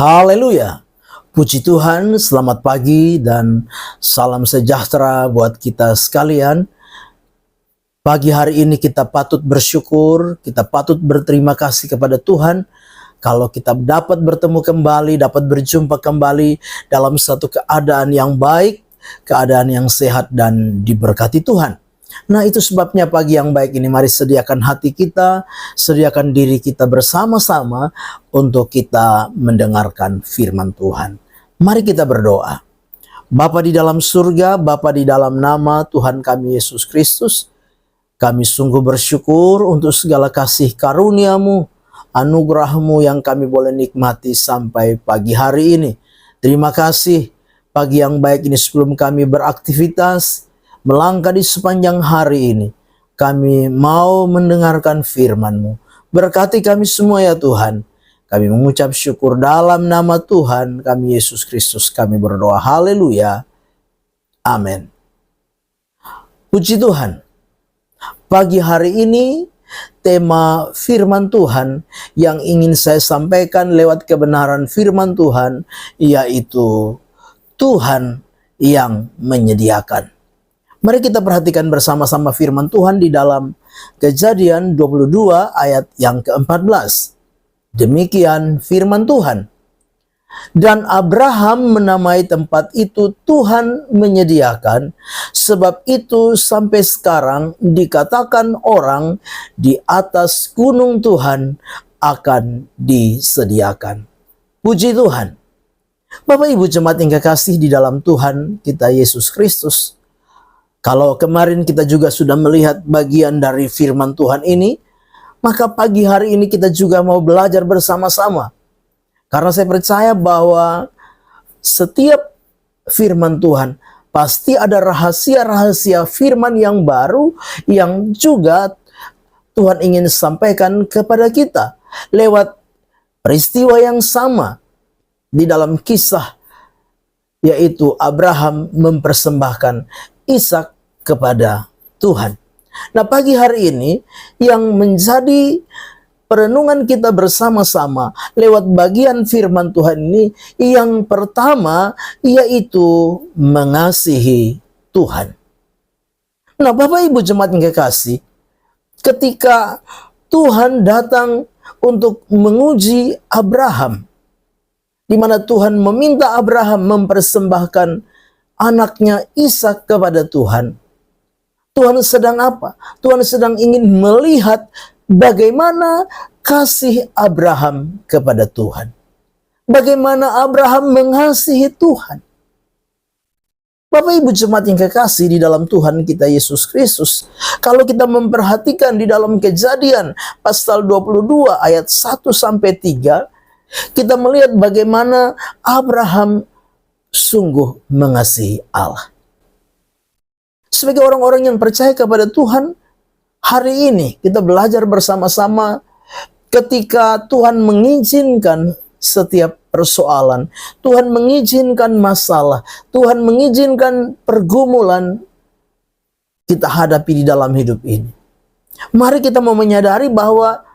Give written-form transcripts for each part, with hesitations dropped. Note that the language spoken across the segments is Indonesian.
Haleluya. Puji Tuhan, selamat pagi dan salam sejahtera buat kita sekalian. Pagi hari ini kita patut bersyukur, kita patut berterima kasih kepada Tuhan kalau kita dapat bertemu kembali, dapat berjumpa kembali dalam satu keadaan yang baik, keadaan yang sehat dan diberkati Tuhan. Nah, itu sebabnya pagi yang baik ini mari sediakan hati kita, sediakan diri kita bersama-sama untuk kita mendengarkan firman Tuhan. Mari kita berdoa. Bapa di dalam surga, Bapa di dalam nama Tuhan kami Yesus Kristus, kami sungguh bersyukur untuk segala kasih karunia-Mu, anugerah-Mu yang kami boleh nikmati sampai pagi hari ini. Terima kasih pagi yang baik ini sebelum kami beraktivitas, melangkah di sepanjang hari ini, kami mau mendengarkan firman-Mu. Berkati kami semua ya Tuhan. Kami mengucap syukur dalam nama Tuhan kami Yesus Kristus. Kami berdoa haleluya. Amin. Puji Tuhan. Pagi hari ini tema firman Tuhan yang ingin saya sampaikan lewat kebenaran firman Tuhan, yaitu Tuhan yang menyediakan. Mari kita perhatikan bersama-sama firman Tuhan di dalam Kejadian 22 ayat yang ke-14. Demikian firman Tuhan. Dan Abraham menamai tempat itu Tuhan menyediakan, sebab itu sampai sekarang dikatakan orang di atas gunung Tuhan akan disediakan. Puji Tuhan. Bapak Ibu jemaat yang kekasih di dalam Tuhan kita Yesus Kristus. Kalau kemarin kita juga sudah melihat bagian dari firman Tuhan ini, maka pagi hari ini kita juga mau belajar bersama-sama. Karena saya percaya bahwa setiap firman Tuhan pasti ada rahasia-rahasia firman yang baru yang juga Tuhan ingin sampaikan kepada kita lewat peristiwa yang sama di dalam kisah, yaitu Abraham mempersembahkan Ishak kepada Tuhan. Nah, pagi hari ini yang menjadi perenungan kita bersama-sama lewat bagian firman Tuhan ini, yang pertama yaitu mengasihi Tuhan. Nah, Bapak Ibu jemaat yang kekasih, ketika Tuhan datang untuk menguji Abraham, di mana Tuhan meminta Abraham mempersembahkan anaknya Ishak kepada Tuhan. Tuhan sedang apa? Tuhan sedang ingin melihat bagaimana kasih Abraham kepada Tuhan. Bagaimana Abraham mengasihi Tuhan. Bapak Ibu jemaat yang kekasih di dalam Tuhan kita Yesus Kristus, kalau kita memperhatikan di dalam Kejadian pasal 22 ayat 1 sampai 3, kita melihat bagaimana Abraham sungguh mengasihi Allah. Sebagai orang-orang yang percaya kepada Tuhan, hari ini kita belajar bersama-sama ketika Tuhan mengizinkan setiap persoalan, Tuhan mengizinkan masalah, Tuhan mengizinkan pergumulan kita hadapi di dalam hidup ini. Mari kita mau menyadari bahwa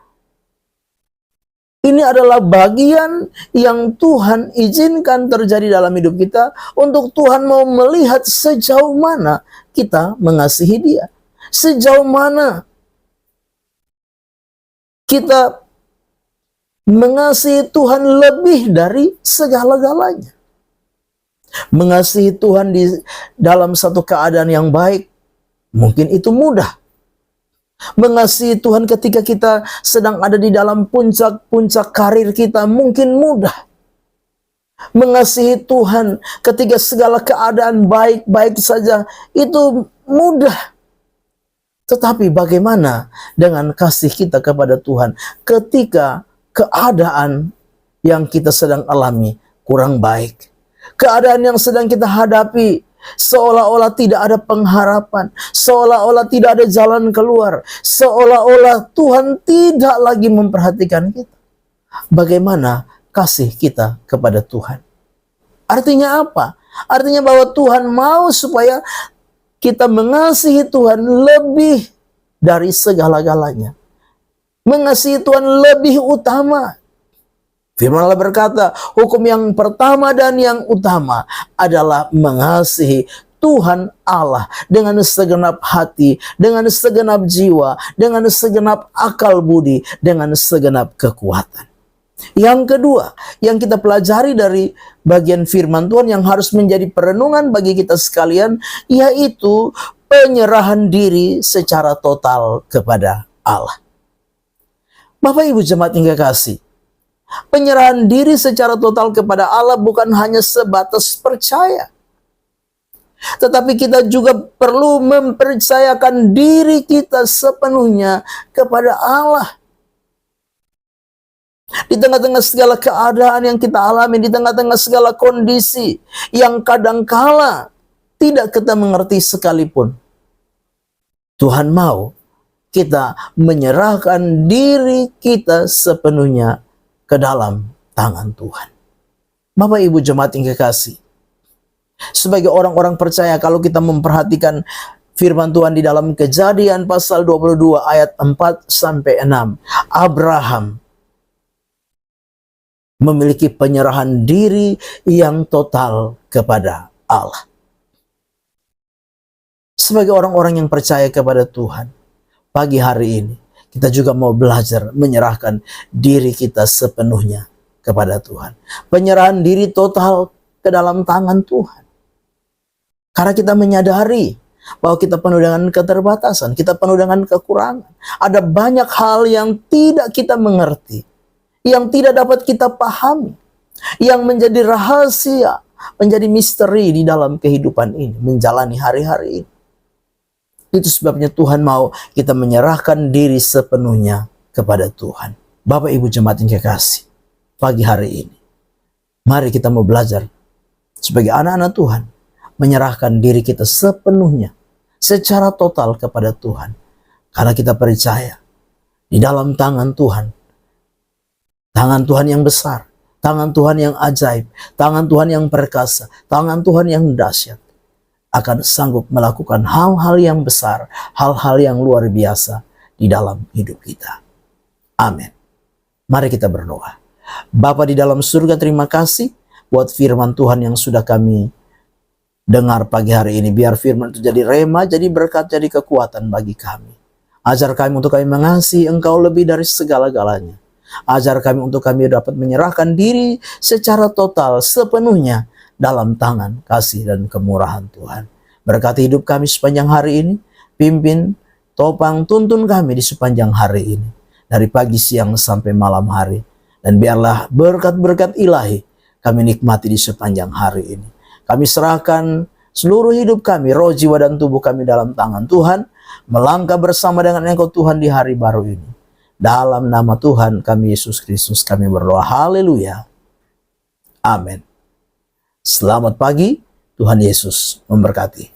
ini adalah bagian yang Tuhan izinkan terjadi dalam hidup kita untuk Tuhan mau melihat sejauh mana kita mengasihi Dia. Sejauh mana kita mengasihi Tuhan lebih dari segala-galanya. Mengasihi Tuhan di dalam satu keadaan yang baik, mungkin itu mudah. Mengasihi Tuhan ketika kita sedang ada di dalam puncak-puncak karir kita mungkin mudah. Mengasihi Tuhan ketika segala keadaan baik-baik saja itu mudah. Tetapi bagaimana dengan kasih kita kepada Tuhan ketika keadaan yang kita sedang alami kurang baik? Keadaan yang sedang kita hadapi seolah-olah tidak ada pengharapan, seolah-olah tidak ada jalan keluar, seolah-olah Tuhan tidak lagi memperhatikan kita. Bagaimana kasih kita kepada Tuhan? Artinya apa? Artinya bahwa Tuhan mau supaya kita mengasihi Tuhan lebih dari segala-galanya. Mengasihi Tuhan lebih utama. Firman Allah berkata, hukum yang pertama dan yang utama adalah mengasihi Tuhan Allah dengan segenap hati, dengan segenap jiwa, dengan segenap akal budi, dengan segenap kekuatan. Yang kedua, yang kita pelajari dari bagian firman Tuhan yang harus menjadi perenungan bagi kita sekalian, yaitu penyerahan diri secara total kepada Allah. Bapak Ibu jemaat yang kekasih, penyerahan diri secara total kepada Allah bukan hanya sebatas percaya, tetapi kita juga perlu mempercayakan diri kita sepenuhnya kepada Allah. Di tengah-tengah segala keadaan yang kita alami, di tengah-tengah segala kondisi yang kadangkala tidak kita mengerti sekalipun, Tuhan mau kita menyerahkan diri kita sepenuhnya ke dalam tangan Tuhan. Bapak Ibu jemaat yang kekasih, sebagai orang-orang percaya, kalau kita memperhatikan firman Tuhan di dalam Kejadian pasal 22 ayat 4-6, Abraham memiliki penyerahan diri yang total kepada Allah. Sebagai orang-orang yang percaya kepada Tuhan, pagi hari ini kita juga mau belajar menyerahkan diri kita sepenuhnya kepada Tuhan. Penyerahan diri total ke dalam tangan Tuhan. Karena kita menyadari bahwa kita penuh dengan keterbatasan, kita penuh dengan kekurangan. Ada banyak hal yang tidak kita mengerti, yang tidak dapat kita pahami, yang menjadi rahasia, menjadi misteri di dalam kehidupan ini, menjalani hari-hari ini. Itu sebabnya Tuhan mau kita menyerahkan diri sepenuhnya kepada Tuhan. Bapak Ibu jemaat yang kekasih, pagi hari ini, mari kita mau belajar sebagai anak-anak Tuhan, menyerahkan diri kita sepenuhnya, secara total kepada Tuhan. Karena kita percaya, di dalam tangan Tuhan yang besar, tangan Tuhan yang ajaib, tangan Tuhan yang perkasa, tangan Tuhan yang dahsyat, akan sanggup melakukan hal-hal yang besar, hal-hal yang luar biasa di dalam hidup kita. Amin. Mari kita berdoa. Bapa di dalam surga, terima kasih buat firman Tuhan yang sudah kami dengar pagi hari ini. Biar firman itu jadi rema, jadi berkat, jadi kekuatan bagi kami. Ajar kami untuk kami mengasihi Engkau lebih dari segala-galanya. Ajar kami untuk kami dapat menyerahkan diri secara total, sepenuhnya dalam tangan kasih dan kemurahan Tuhan. Berkati hidup kami sepanjang hari ini. Pimpin, topang, tuntun kami di sepanjang hari ini, dari pagi, siang, sampai malam hari. Dan biarlah berkat-berkat ilahi kami nikmati di sepanjang hari ini. Kami serahkan seluruh hidup kami, roh, jiwa, dan tubuh kami dalam tangan Tuhan. Melangkah bersama dengan Engkau Tuhan di hari baru ini. Dalam nama Tuhan kami Yesus Kristus kami berdoa. Haleluya. Amin. Selamat pagi, Tuhan Yesus memberkati.